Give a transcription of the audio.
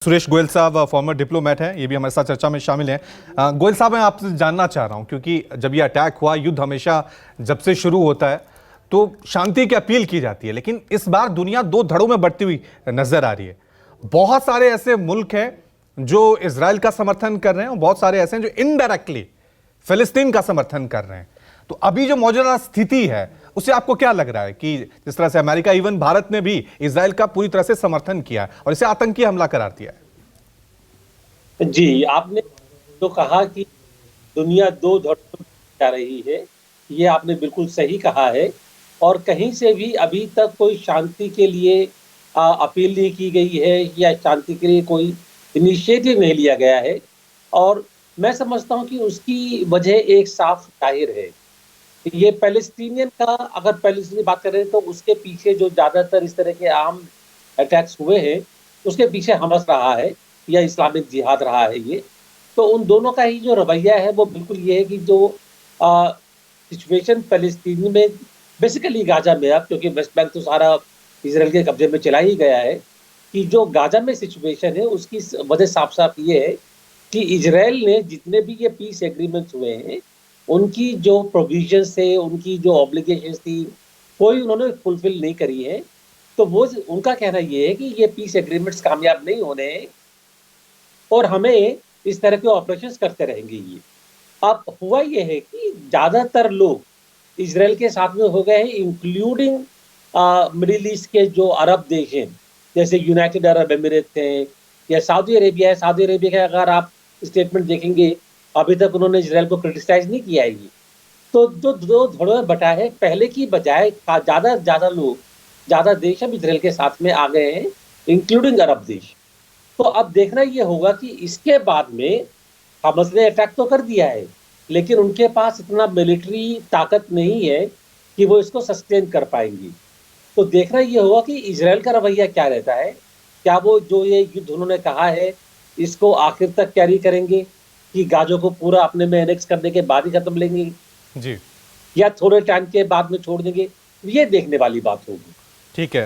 सुरेश गोयल साहब farmer diplomat हैं, ये भी हमारे साथ चर्चा में शामिल हैं। गोयल साहब, मैं आपसे जानना चाह रहा हूं क्योंकि जब ये अटैक हुआ, युद्ध हमेशा जब से शुरू होता है तो शांति की अपील की जाती है, लेकिन इस बार दुनिया दो धड़ों में बढ़ती हुई नजर आ रही है। बहुत सारे ऐसे मुल्क हैं जो इजराइल का समर्थन कर रहे हैं और बहुत सारे ऐसे हैं जो इनडायरेक्टली फिलिस्तीन का समर्थन कर रहे हैं। तो अभी जो मौजूदा स्थिति है उससे आपको क्या लग रहा है कि जिस तरह से अमेरिका, इवन भारत ने भी इजराइल का पूरी तरह से समर्थन किया है और इसे आतंकी हमला करार दिया है? जी, आपने जो कहा कि दुनिया दो धड़ों में जा रही है, ये आपने बिल्कुल सही कहा है। और कहीं से भी अभी तक कोई शांति के लिए अपील नहीं की गई है या शांति के लिए कोई इनिशिएटिव नहीं लिया गया है। और मैं समझता हूँ कि उसकी वजह एक साफ जाहिर है। ये पैलेस्टीनियन का, अगर पैलेस्टीन की बात करें तो उसके पीछे जो ज़्यादातर इस तरह के आर्म अटैक्स हुए हैं, उसके पीछे हमास रहा है या इस्लामिक जिहाद रहा है ये। तो उन दोनों का ही जो रवैया है वो बिल्कुल ये है कि जो सिचुएशन पैलेस्टीन में, बेसिकली गाजा में, अब क्योंकि वेस्ट बैंक तो सारा इजराइल के कब्जे में चला ही गया है, कि जो गाजा में सिचुएशन है उसकी वजह साफ साफ ये है कि इजराइल ने जितने भी ये पीस एग्रीमेंट्स हुए हैं उनकी जो प्रोविजंस थे, उनकी जो ऑब्लिगेशंस थी, कोई उन्होंने फुलफिल नहीं करी है। तो वो उनका कहना ये है कि ये पीस एग्रीमेंट्स कामयाब नहीं होने हैं और हमें इस तरह के ऑपरेशंस करते रहेंगे ये। अब हुआ ये है कि ज़्यादातर लोग इजराइल के साथ में हो गए हैं, इंक्लूडिंग मिडिल ईस्ट के जो अरब देश हैं, जैसे यूनाइटेड अरब एमिरेट्स हैं या सऊदी अरेबिया है। सऊदी अरेबिया का अगर आप स्टेटमेंट देखेंगे, अभी तक उन्होंने इजराइल को क्रिटिसाइज नहीं किया है ये। तो जो दो धड़ों में बटा है, पहले की बजाय ज़्यादा लोग, ज़्यादा देश अब इजराइल के साथ में आ गए हैं, इंक्लूडिंग अरब देश। तो अब देखना ये होगा कि इसके बाद में हमास ने अटैक तो कर दिया है, लेकिन उनके पास इतना मिलिट्री ताकत नहीं है कि वो इसको सस्टेन कर पाएंगी। तो देखना ये होगा कि इजराइल का रवैया क्या रहता है। क्या वो जो ये युद्ध उन्होंने कहा है इसको आखिर तक कैरी करेंगे कि गाजों को पूरा अपने में एनेक्स करने के बाद ही खत्म लेंगे जी, या थोड़े टाइम के बाद में छोड़ देंगे, ये देखने वाली बात होगी। ठीक है।